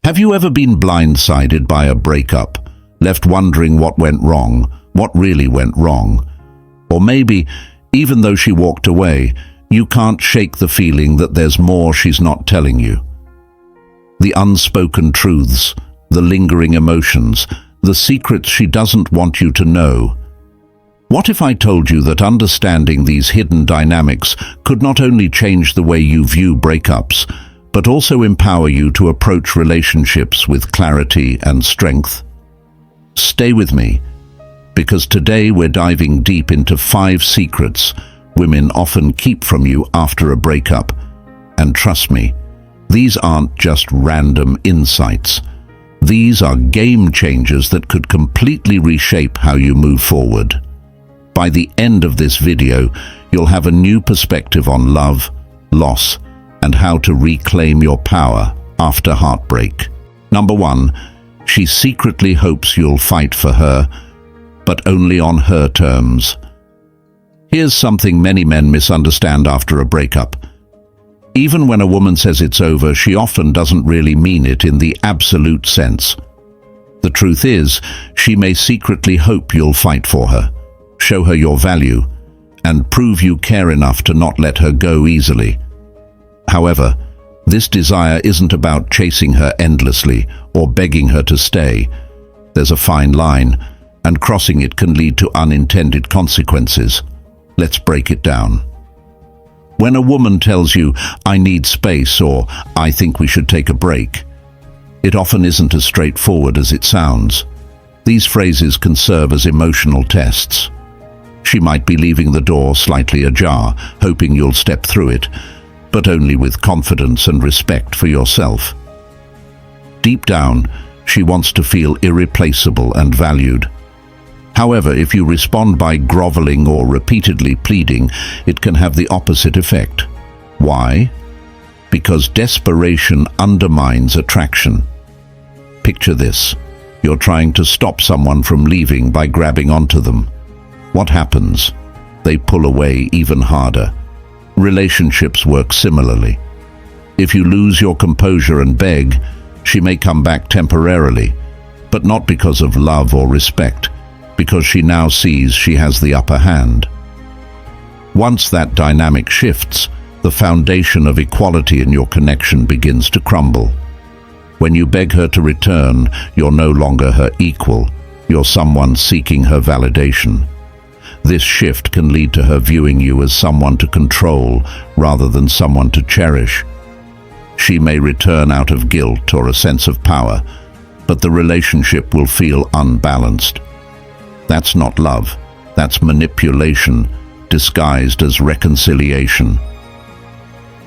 Have you ever been blindsided by a breakup, left wondering what went wrong, what really went wrong? Or maybe, even though she walked away, you can't shake the feeling that there's more she's not telling you. The unspoken truths, the lingering emotions, the secrets she doesn't want you to know. What if I told you that understanding these hidden dynamics could not only change the way you view breakups, but also empower you to approach relationships with clarity and strength? Stay with me, because today we're diving deep into 5 secrets women often keep from you after a breakup. And trust me, these aren't just random insights. These are game changers that could completely reshape how you move forward. By the end of this video, you'll have a new perspective on love, loss, and how to reclaim your power after heartbreak. Number 1, she secretly hopes you'll fight for her, but only on her terms. Here's something many men misunderstand after a breakup. Even when a woman says it's over, she often doesn't really mean it in the absolute sense. The truth is, she may secretly hope you'll fight for her, show her your value, and prove you care enough to not let her go easily. However, this desire isn't about chasing her endlessly or begging her to stay. There's a fine line, and crossing it can lead to unintended consequences. Let's break it down. When a woman tells you, "I need space," or "I think we should take a break," it often isn't as straightforward as it sounds. These phrases can serve as emotional tests. She might be leaving the door slightly ajar, hoping you'll step through it, but only with confidence and respect for yourself. Deep down, she wants to feel irreplaceable and valued. However, if you respond by groveling or repeatedly pleading, it can have the opposite effect. Why? Because desperation undermines attraction. Picture this. You're trying to stop someone from leaving by grabbing onto them. What happens? They pull away even harder. Relationships work similarly. If you lose your composure and beg, she may come back temporarily, but not because of love or respect, because she now sees she has the upper hand. Once that dynamic shifts, the foundation of equality in your connection begins to crumble. When you beg her to return, you're no longer her equal, you're someone seeking her validation. This shift can lead to her viewing you as someone to control rather than someone to cherish. She may return out of guilt or a sense of power, but the relationship will feel unbalanced. That's not love, that's manipulation, disguised as reconciliation.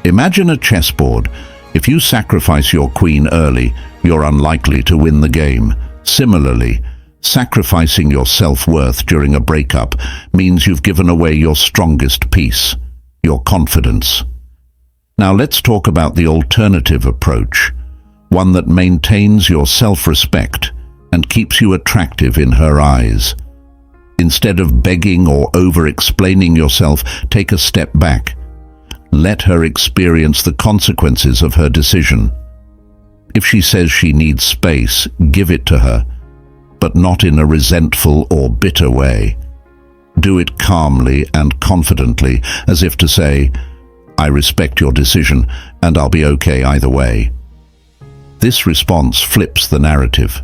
Imagine a chessboard. If you sacrifice your queen early, you're unlikely to win the game. Similarly, sacrificing your self-worth during a breakup means you've given away your strongest piece, your confidence. Now let's talk about the alternative approach, one that maintains your self-respect and keeps you attractive in her eyes. Instead of begging or over-explaining yourself, take a step back. Let her experience the consequences of her decision. If she says she needs space, give it to her, but not in a resentful or bitter way. Do it calmly and confidently, as if to say, "I respect your decision, and I'll be okay either way." This response flips the narrative.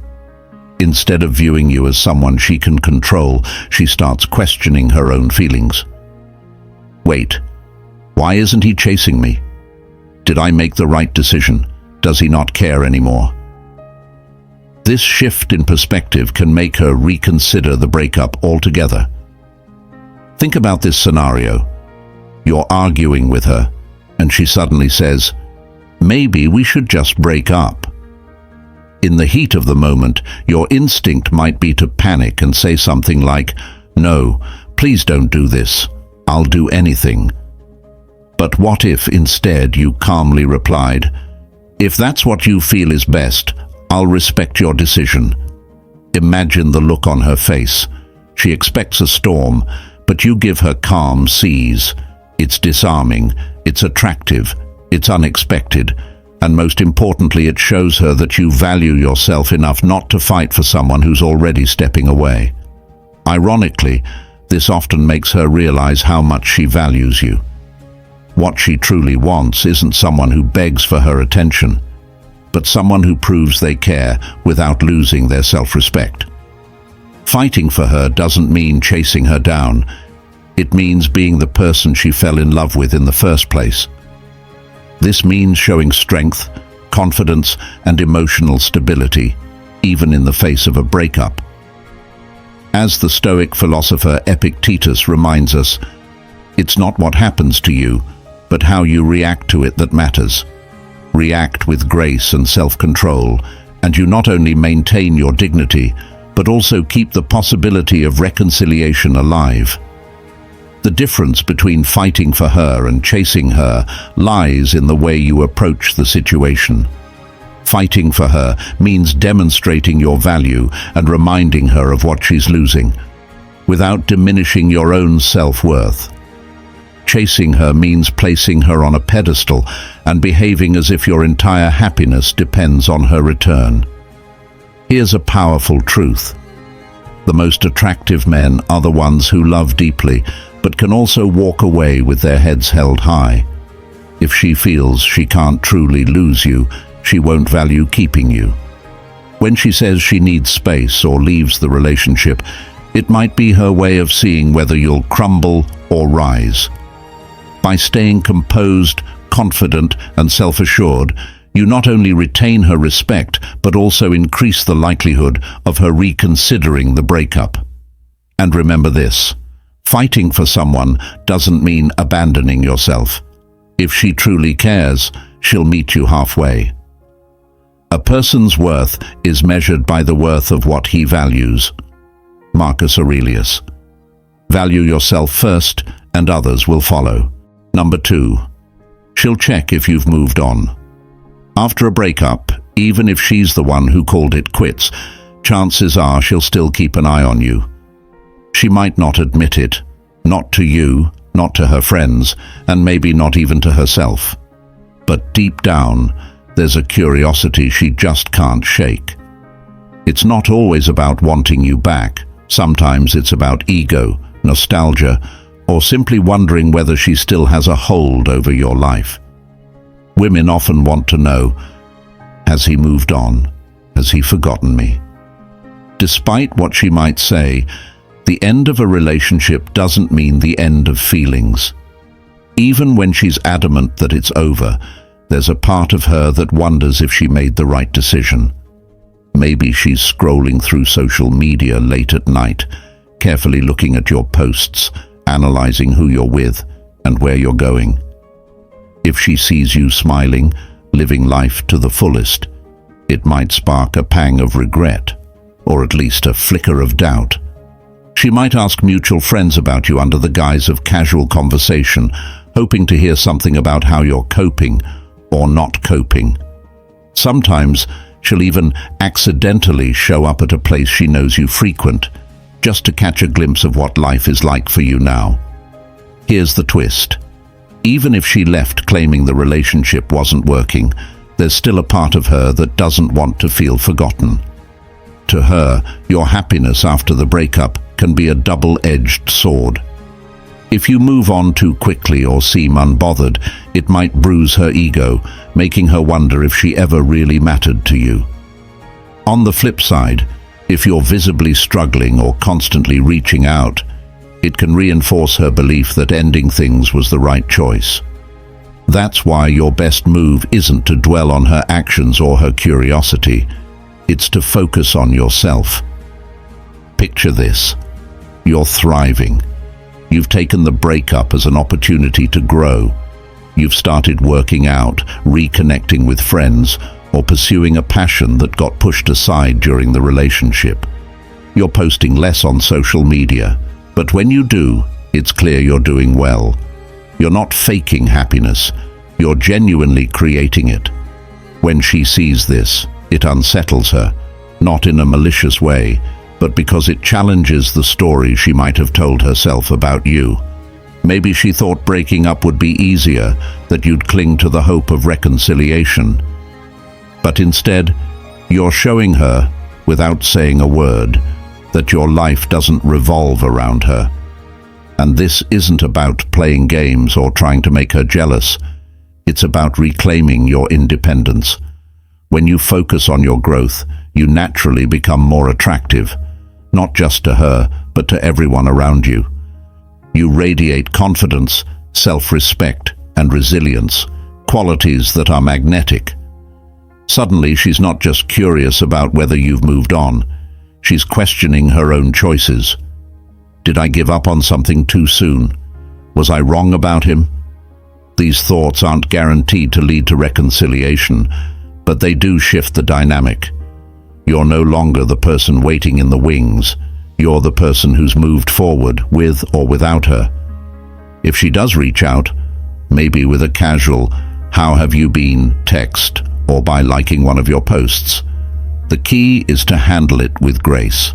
Instead of viewing you as someone she can control, she starts questioning her own feelings. Wait, why isn't he chasing me? Did I make the right decision? Does he not care anymore? This shift in perspective can make her reconsider the breakup altogether. Think about this scenario. You're arguing with her, and she suddenly says, "Maybe we should just break up." In the heat of the moment, your instinct might be to panic and say something like, "No, please don't do this. I'll do anything." But what if instead you calmly replied, "If that's what you feel is best, I'll respect your decision." Imagine the look on her face. She expects a storm, but you give her calm seas. It's disarming, it's attractive, it's unexpected, And most importantly, it shows her that you value yourself enough not to fight for someone who's already stepping away. Ironically, this often makes her realize how much she values you. What she truly wants isn't someone who begs for her attention, but someone who proves they care without losing their self-respect. Fighting for her doesn't mean chasing her down. It means being the person she fell in love with in the first place. This means showing strength, confidence, and emotional stability, even in the face of a breakup. As the Stoic philosopher Epictetus reminds us, it's not what happens to you, but how you react to it that matters. React with grace and self-control, and you not only maintain your dignity, but also keep the possibility of reconciliation alive. The difference between fighting for her and chasing her lies in the way you approach the situation. Fighting for her means demonstrating your value and reminding her of what she's losing, without diminishing your own self-worth. Chasing her means placing her on a pedestal and behaving as if your entire happiness depends on her return. Here's a powerful truth. The most attractive men are the ones who love deeply, but can also walk away with their heads held high. If she feels she can't truly lose you, she won't value keeping you. When she says she needs space or leaves the relationship, it might be her way of seeing whether you'll crumble or rise. By staying composed, confident, and self-assured, you not only retain her respect, but also increase the likelihood of her reconsidering the breakup. And remember this, fighting for someone doesn't mean abandoning yourself. If she truly cares, she'll meet you halfway. A person's worth is measured by the worth of what he values. Marcus Aurelius. Value yourself first, and others will follow. Number 2. She'll check if you've moved on. After a breakup, even if she's the one who called it quits, chances are she'll still keep an eye on you. She might not admit it, not to you, not to her friends, and maybe not even to herself. But deep down, there's a curiosity she just can't shake. It's not always about wanting you back. Sometimes it's about ego, nostalgia, or simply wondering whether she still has a hold over your life. Women often want to know, has he moved on? Has he forgotten me? Despite what she might say, the end of a relationship doesn't mean the end of feelings. Even when she's adamant that it's over, there's a part of her that wonders if she made the right decision. Maybe she's scrolling through social media late at night, carefully looking at your posts, analyzing who you're with and where you're going. If she sees you smiling, living life to the fullest, it might spark a pang of regret, or at least a flicker of doubt. She might ask mutual friends about you under the guise of casual conversation, hoping to hear something about how you're coping or not coping. Sometimes she'll even accidentally show up at a place she knows you frequent, just to catch a glimpse of what life is like for you now. Here's the twist. Even if she left claiming the relationship wasn't working, there's still a part of her that doesn't want to feel forgotten. To her, your happiness after the breakup can be a double-edged sword. If you move on too quickly or seem unbothered, it might bruise her ego, making her wonder if she ever really mattered to you. On the flip side, if you're visibly struggling or constantly reaching out, it can reinforce her belief that ending things was the right choice. That's why your best move isn't to dwell on her actions or her curiosity. It's to focus on yourself. Picture this. You're thriving. You've taken the breakup as an opportunity to grow. You've started working out, reconnecting with friends, or pursuing a passion that got pushed aside during the relationship. You're posting less on social media, but when you do, it's clear you're doing well. You're not faking happiness, you're genuinely creating it. When she sees this, it unsettles her, not in a malicious way, but because it challenges the story she might have told herself about you. Maybe she thought breaking up would be easier, that you'd cling to the hope of reconciliation. But instead, you're showing her, without saying a word, that your life doesn't revolve around her. And this isn't about playing games or trying to make her jealous. It's about reclaiming your independence. When you focus on your growth, you naturally become more attractive, not just to her, but to everyone around you. You radiate confidence, self-respect, and resilience, qualities that are magnetic. Suddenly, she's not just curious about whether you've moved on. She's questioning her own choices. Did I give up on something too soon? Was I wrong about him? These thoughts aren't guaranteed to lead to reconciliation, but they do shift the dynamic. You're no longer the person waiting in the wings. You're the person who's moved forward with or without her. If she does reach out, maybe with a casual "How have you been?" text, or by liking one of your posts, the key is to handle it with grace.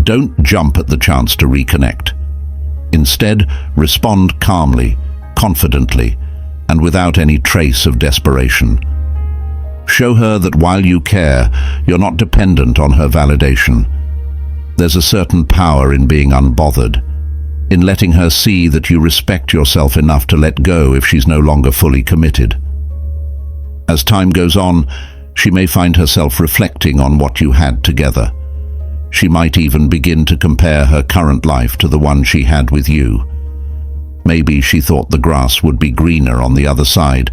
Don't jump at the chance to reconnect. Instead, respond calmly, confidently, and without any trace of desperation. Show her that while you care, you're not dependent on her validation. There's a certain power in being unbothered, in letting her see that you respect yourself enough to let go if she's no longer fully committed. As time goes on, she may find herself reflecting on what you had together. She might even begin to compare her current life to the one she had with you. Maybe she thought the grass would be greener on the other side,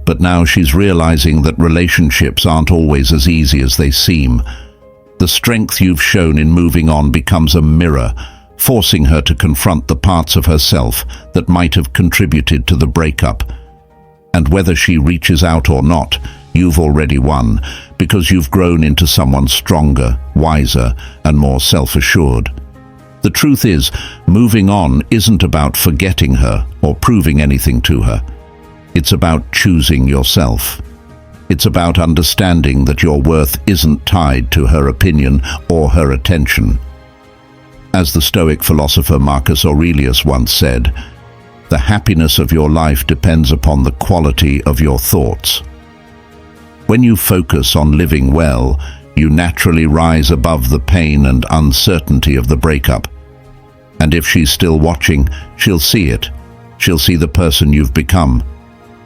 but now she's realizing that relationships aren't always as easy as they seem. The strength you've shown in moving on becomes a mirror, forcing her to confront the parts of herself that might have contributed to the breakup. And whether she reaches out or not, you've already won, because you've grown into someone stronger, wiser, and more self-assured. The truth is, moving on isn't about forgetting her or proving anything to her. It's about choosing yourself. It's about understanding that your worth isn't tied to her opinion or her attention. As the Stoic philosopher Marcus Aurelius once said, "The happiness of your life depends upon the quality of your thoughts." When you focus on living well, you naturally rise above the pain and uncertainty of the breakup. And if she's still watching, she'll see it. She'll see the person you've become.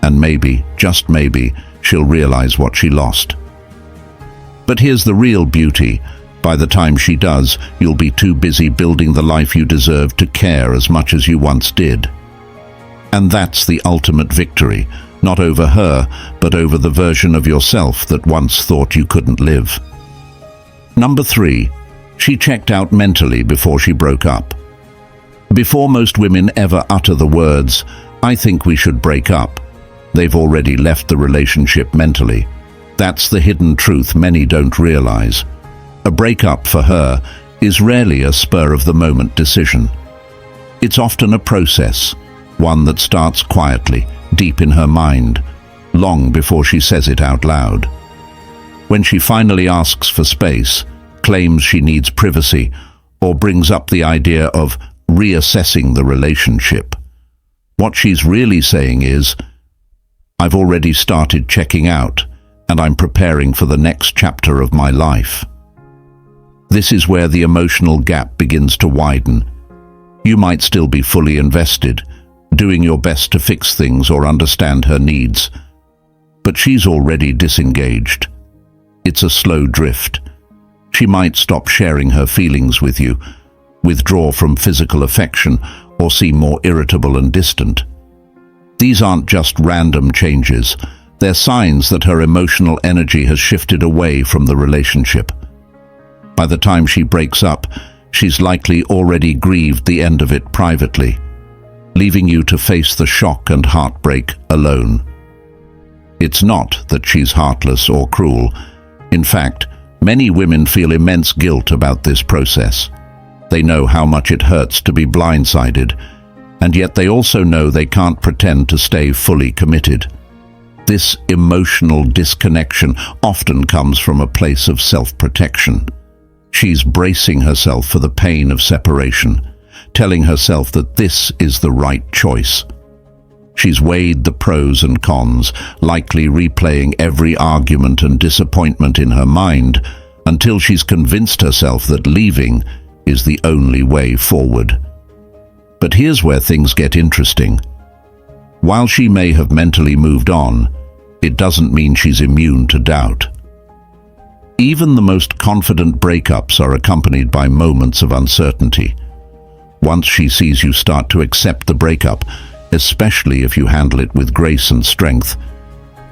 And maybe, just maybe, she'll realize what she lost. But here's the real beauty. By the time she does, you'll be too busy building the life you deserve to care as much as you once did. And that's the ultimate victory, not over her, but over the version of yourself that once thought you couldn't live. Number 3, she checked out mentally before she broke up. Before most women ever utter the words, "I think we should break up," they've already left the relationship mentally. That's the hidden truth many don't realize. A breakup for her is rarely a spur-of-the-moment decision. It's often a process, one that starts quietly, deep in her mind, long before she says it out loud. When she finally asks for space, claims she needs privacy, or brings up the idea of reassessing the relationship, what she's really saying is, "I've already started checking out, and I'm preparing for the next chapter of my life." This is where the emotional gap begins to widen. You might still be fully invested, doing your best to fix things or understand her needs, but she's already disengaged. It's a slow drift. She might stop sharing her feelings with you, withdraw from physical affection, or seem more irritable and distant. These aren't just random changes. They're signs that her emotional energy has shifted away from the relationship. By the time she breaks up, she's likely already grieved the end of it privately, leaving you to face the shock and heartbreak alone. It's not that she's heartless or cruel. In fact, many women feel immense guilt about this process. They know how much it hurts to be blindsided, and yet they also know they can't pretend to stay fully committed. This emotional disconnection often comes from a place of self-protection. She's bracing herself for the pain of separation, telling herself that this is the right choice. She's weighed the pros and cons, likely replaying every argument and disappointment in her mind until she's convinced herself that leaving is the only way forward. But here's where things get interesting. While she may have mentally moved on, it doesn't mean she's immune to doubt. Even the most confident breakups are accompanied by moments of uncertainty. Once she sees you start to accept the breakup, especially if you handle it with grace and strength,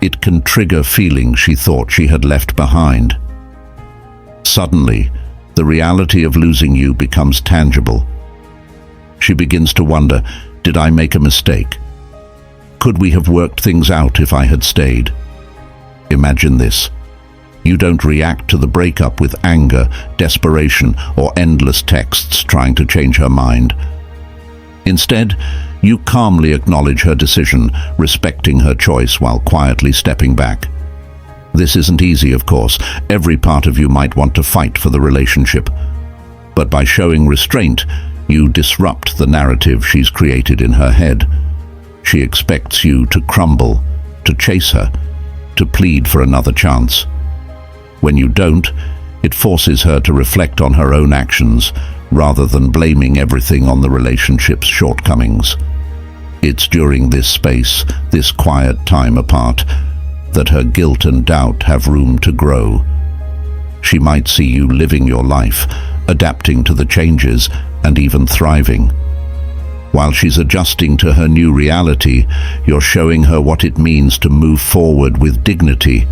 it can trigger feelings she thought she had left behind. Suddenly, the reality of losing you becomes tangible. She begins to wonder, did I make a mistake? Could we have worked things out if I had stayed? Imagine this. You don't react to the breakup with anger, desperation, or endless texts trying to change her mind. Instead, you calmly acknowledge her decision, respecting her choice while quietly stepping back. This isn't easy, of course. Every part of you might want to fight for the relationship. But by showing restraint, you disrupt the narrative she's created in her head. She expects you to crumble, to chase her, to plead for another chance. When you don't, it forces her to reflect on her own actions rather than blaming everything on the relationship's shortcomings. It's during this space, this quiet time apart, that her guilt and doubt have room to grow. She might see you living your life, adapting to the changes, and even thriving. While she's adjusting to her new reality, you're showing her what it means to move forward with dignity.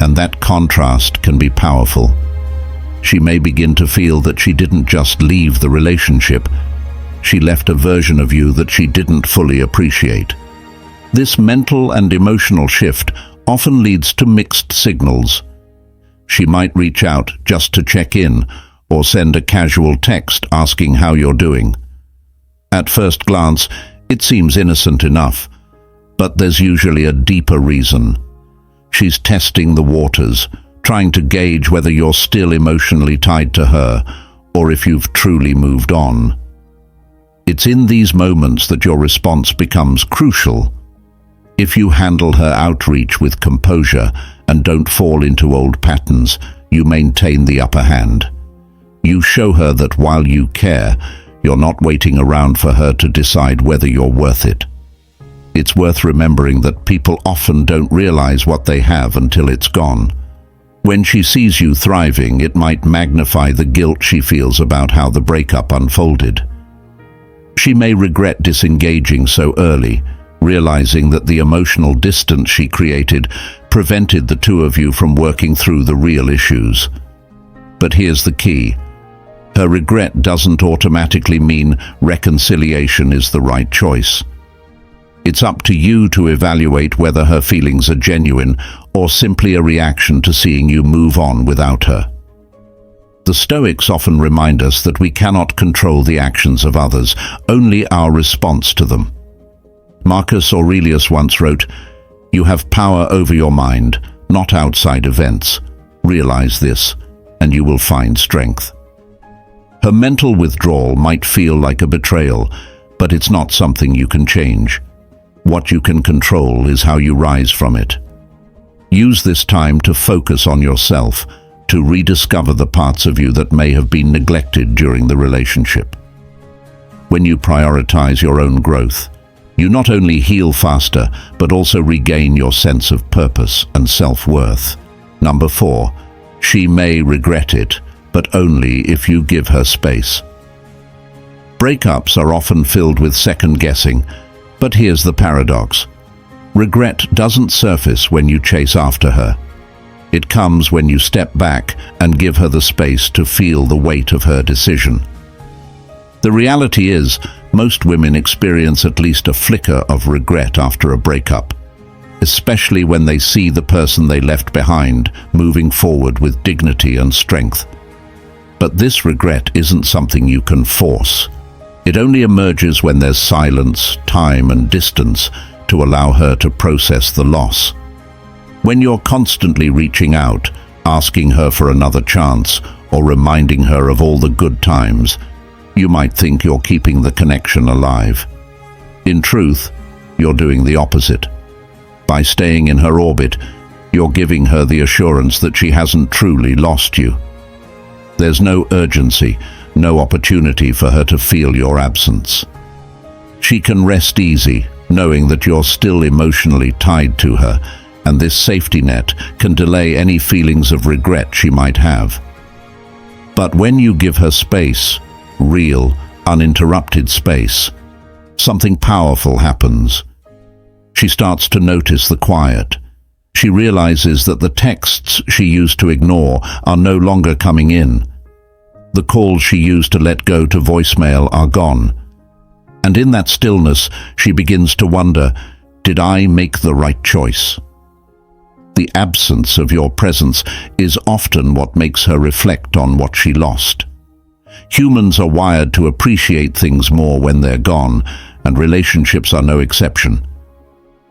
And that contrast can be powerful. She may begin to feel that she didn't just leave the relationship, she left a version of you that she didn't fully appreciate. This mental and emotional shift often leads to mixed signals. She might reach out just to check in or send a casual text asking how you're doing. At first glance, it seems innocent enough, but there's usually a deeper reason. She's testing the waters, trying to gauge whether you're still emotionally tied to her or if you've truly moved on. It's in these moments that your response becomes crucial. If you handle her outreach with composure and don't fall into old patterns, you maintain the upper hand. You show her that while you care, you're not waiting around for her to decide whether you're worth it. It's worth remembering that people often don't realize what they have until it's gone. When she sees you thriving, it might magnify the guilt she feels about how the breakup unfolded. She may regret disengaging so early, realizing that the emotional distance she created prevented the two of you from working through the real issues. But here's the key. Her regret doesn't automatically mean reconciliation is the right choice. It's up to you to evaluate whether her feelings are genuine or simply a reaction to seeing you move on without her. The Stoics often remind us that we cannot control the actions of others, only our response to them. Marcus Aurelius once wrote, "You have power over your mind, not outside events. Realize this, and you will find strength." Her mental withdrawal might feel like a betrayal, but it's not something you can change. What you can control is how you rise from it. Use this time to focus on yourself, to rediscover the parts of you that may have been neglected during the relationship. When you prioritize your own growth, you not only heal faster, but also regain your sense of purpose and self-worth. Number 4, she may regret it, but only if you give her space. Breakups are often filled with second-guessing, but here's the paradox. Regret doesn't surface when you chase after her. It comes when you step back and give her the space to feel the weight of her decision. The reality is, most women experience at least a flicker of regret after a breakup, especially when they see the person they left behind moving forward with dignity and strength. But this regret isn't something you can force. It only emerges when there's silence, time, and distance to allow her to process the loss. When you're constantly reaching out, asking her for another chance, or reminding her of all the good times, you might think you're keeping the connection alive. In truth, you're doing the opposite. By staying in her orbit, you're giving her the assurance that she hasn't truly lost you. There's no urgency, no opportunity for her to feel your absence. She can rest easy, knowing that you're still emotionally tied to her, and this safety net can delay any feelings of regret she might have. But when you give her space, real, uninterrupted space, something powerful happens. She starts to notice the quiet. She realizes that the texts she used to ignore are no longer coming in. The calls she used to let go to voicemail are gone. And in that stillness, she begins to wonder, did I make the right choice? The absence of your presence is often what makes her reflect on what she lost. Humans are wired to appreciate things more when they're gone, and relationships are no exception.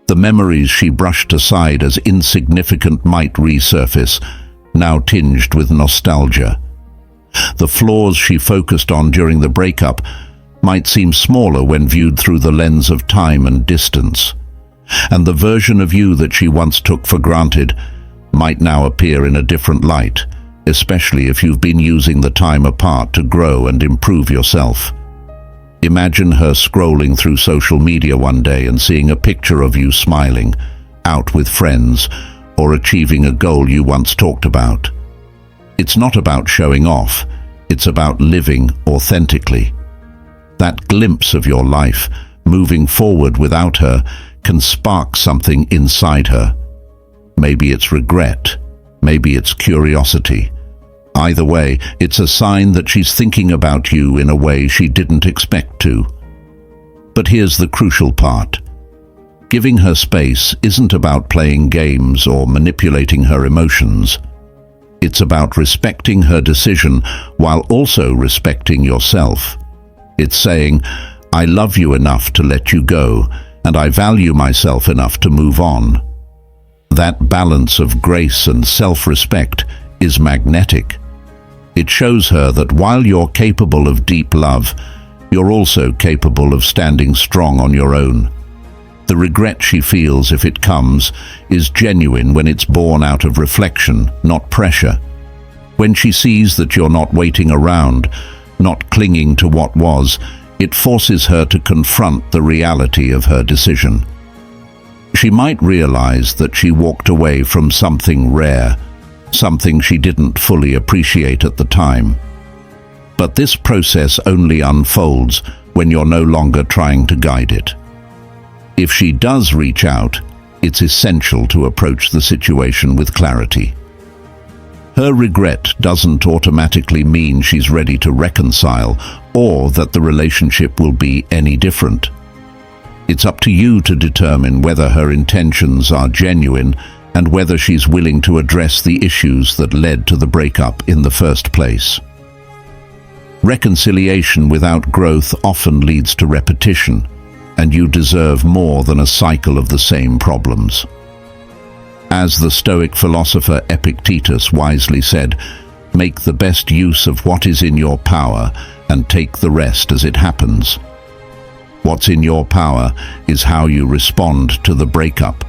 The memories she brushed aside as insignificant might resurface, now tinged with nostalgia. The flaws she focused on during the breakup might seem smaller when viewed through the lens of time and distance. And the version of you that she once took for granted might now appear in a different light, especially if you've been using the time apart to grow and improve yourself. Imagine her scrolling through social media one day and seeing a picture of you smiling, out with friends, or achieving a goal you once talked about. It's not about showing off, it's about living authentically. That glimpse of your life, moving forward without her, can spark something inside her. Maybe it's regret, maybe it's curiosity. Either way, it's a sign that she's thinking about you in a way she didn't expect to. But here's the crucial part. Giving her space isn't about playing games or manipulating her emotions. It's about respecting her decision while also respecting yourself. It's saying, I love you enough to let you go, and I value myself enough to move on. That balance of grace and self-respect is magnetic. It shows her that while you're capable of deep love, you're also capable of standing strong on your own. The regret she feels, if it comes, is genuine when it's born out of reflection, not pressure. When she sees that you're not waiting around, not clinging to what was, it forces her to confront the reality of her decision. She might realize that she walked away from something rare, something she didn't fully appreciate at the time. But this process only unfolds when you're no longer trying to guide it. If she does reach out, it's essential to approach the situation with clarity. Her regret doesn't automatically mean she's ready to reconcile or that the relationship will be any different. It's up to you to determine whether her intentions are genuine and whether she's willing to address the issues that led to the breakup in the first place. Reconciliation without growth often leads to repetition, and you deserve more than a cycle of the same problems. As the Stoic philosopher Epictetus wisely said, make the best use of what is in your power and take the rest as it happens. What's in your power is how you respond to the breakup.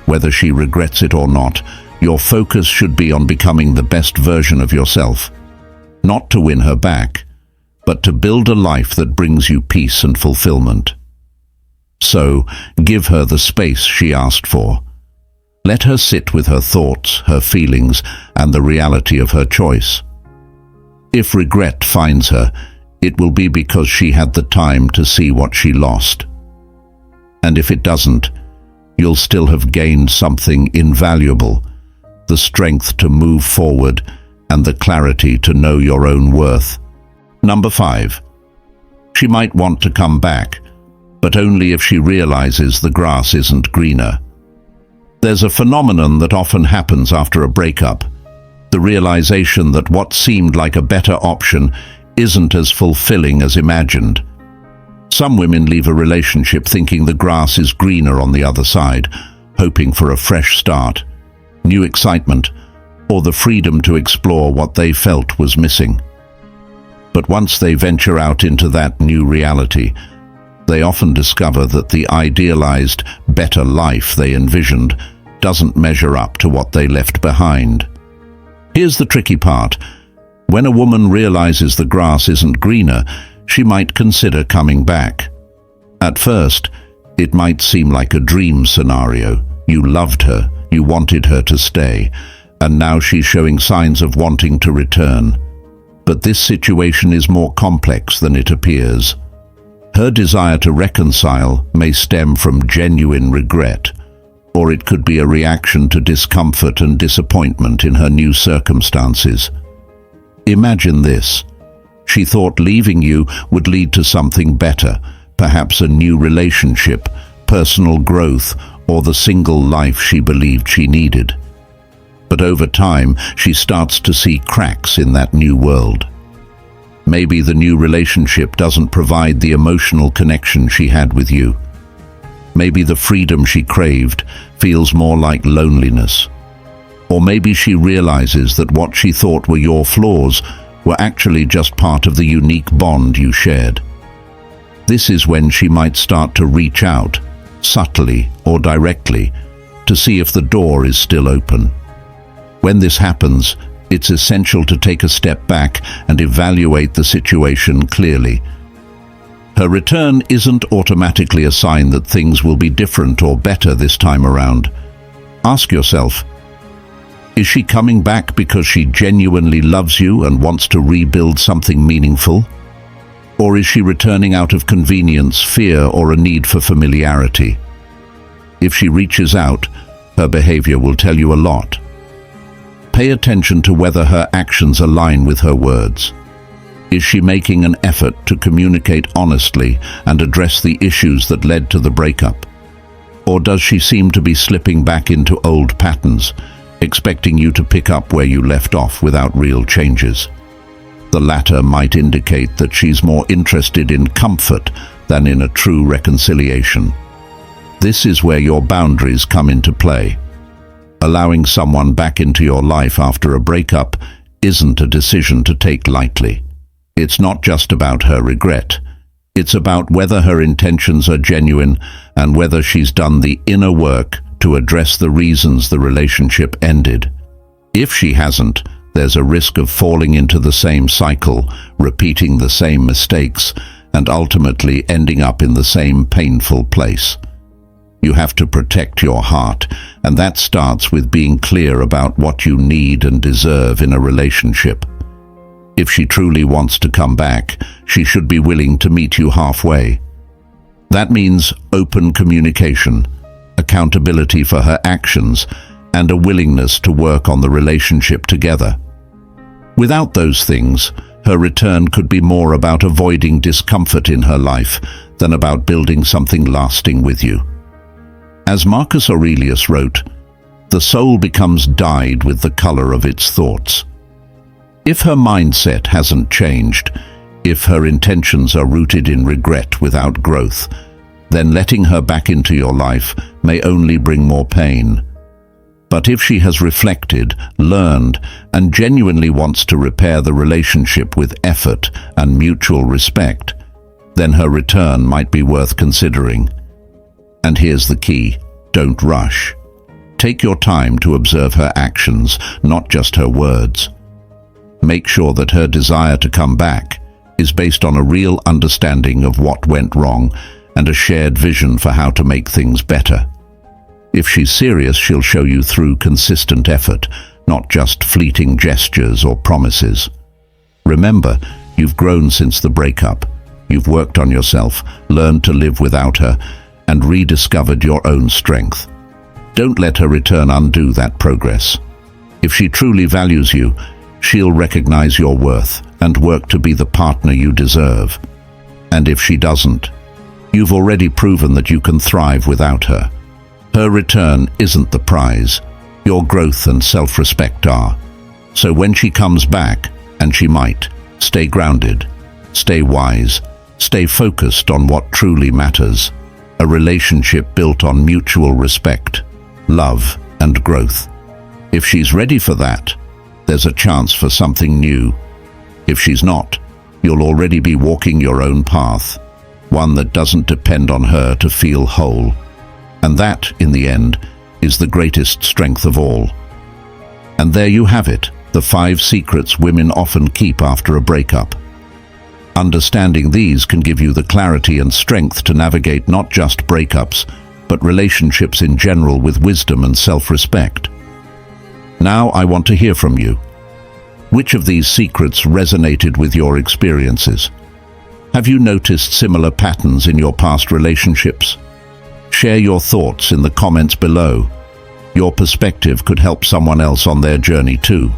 Whether she regrets it or not, your focus should be on becoming the best version of yourself. Not to win her back, but to build a life that brings you peace and fulfillment. So, give her the space she asked for. Let her sit with her thoughts, her feelings, and the reality of her choice. If regret finds her, it will be because she had the time to see what she lost. And if it doesn't, you'll still have gained something invaluable, the strength to move forward and the clarity to know your own worth. Number 5. She might want to come back, but only if she realizes the grass isn't greener. There's a phenomenon that often happens after a breakup, the realization that what seemed like a better option isn't as fulfilling as imagined. Some women leave a relationship thinking the grass is greener on the other side, hoping for a fresh start, new excitement, or the freedom to explore what they felt was missing. But once they venture out into that new reality, They often discover that the idealized, better life they envisioned doesn't measure up to what they left behind. Here's the tricky part. When a woman realizes the grass isn't greener, she might consider coming back. At first, it might seem like a dream scenario. You loved her, you wanted her to stay, and now she's showing signs of wanting to return. But this situation is more complex than it appears. Her desire to reconcile may stem from genuine regret, or it could be a reaction to discomfort and disappointment in her new circumstances. Imagine this. She thought leaving you would lead to something better, perhaps a new relationship, personal growth, or the single life she believed she needed. But over time, she starts to see cracks in that new world. Maybe the new relationship doesn't provide the emotional connection she had with you. Maybe the freedom she craved feels more like loneliness. Or maybe she realizes that what she thought were your flaws were actually just part of the unique bond you shared. This is when she might start to reach out, subtly or directly, to see if the door is still open. When this happens, it's essential to take a step back and evaluate the situation clearly. Her return isn't automatically a sign that things will be different or better this time around. Ask yourself, is she coming back because she genuinely loves you and wants to rebuild something meaningful? Or is she returning out of convenience, fear, or a need for familiarity? If she reaches out, her behavior will tell you a lot. Pay attention to whether her actions align with her words. Is she making an effort to communicate honestly and address the issues that led to the breakup? Or does she seem to be slipping back into old patterns, expecting you to pick up where you left off without real changes? The latter might indicate that she's more interested in comfort than in a true reconciliation. This is where your boundaries come into play. Allowing someone back into your life after a breakup isn't a decision to take lightly. It's not just about her regret. It's about whether her intentions are genuine and whether she's done the inner work to address the reasons the relationship ended. If she hasn't, there's a risk of falling into the same cycle, repeating the same mistakes, and ultimately ending up in the same painful place. You have to protect your heart, and that starts with being clear about what you need and deserve in a relationship. If she truly wants to come back, she should be willing to meet you halfway. That means open communication, accountability for her actions, and a willingness to work on the relationship together. Without those things, her return could be more about avoiding discomfort in her life than about building something lasting with you. As Marcus Aurelius wrote, the soul becomes dyed with the color of its thoughts. If her mindset hasn't changed, if her intentions are rooted in regret without growth, then letting her back into your life may only bring more pain. But if she has reflected, learned, and genuinely wants to repair the relationship with effort and mutual respect, then her return might be worth considering. And here's the key: don't rush. Take your time to observe her actions, not just her words. Make sure that her desire to come back is based on a real understanding of what went wrong and a shared vision for how to make things better. If she's serious, she'll show you through consistent effort, not just fleeting gestures or promises. Remember, you've grown since the breakup. You've worked on yourself, learned to live without her, and rediscovered your own strength. Don't let her return undo that progress. If she truly values you, she'll recognize your worth and work to be the partner you deserve. And if she doesn't, you've already proven that you can thrive without her. Her return isn't the prize. Your growth and self-respect are. So when she comes back, and she might, stay grounded, stay wise, stay focused on what truly matters. A relationship built on mutual respect, love, and growth. If she's ready for that, there's a chance for something new. If she's not, you'll already be walking your own path. one that doesn't depend on her to feel whole. And that, in the end, is the greatest strength of all. And there you have it, the 5 secrets women often keep after a breakup. Understanding these can give you the clarity and strength to navigate not just breakups, but relationships in general with wisdom and self-respect. Now I want to hear from you. Which of these secrets resonated with your experiences? Have you noticed similar patterns in your past relationships? Share your thoughts in the comments below. Your perspective could help someone else on their journey too.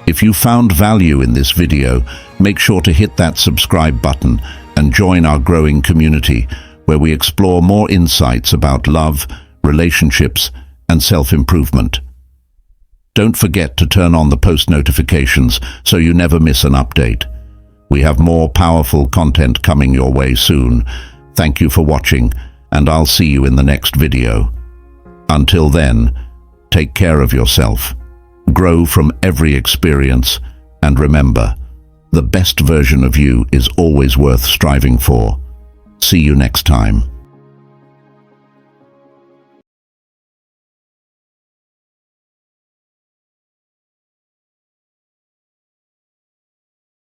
If you found value in this video, make sure to hit that subscribe button and join our growing community where we explore more insights about love, relationships, and self-improvement. Don't forget to turn on the post notifications so you never miss an update. We have more powerful content coming your way soon. Thank you for watching, and I'll see you in the next video. Until then, take care of yourself. Grow from every experience, and remember, the best version of you is always worth striving for. See you next time.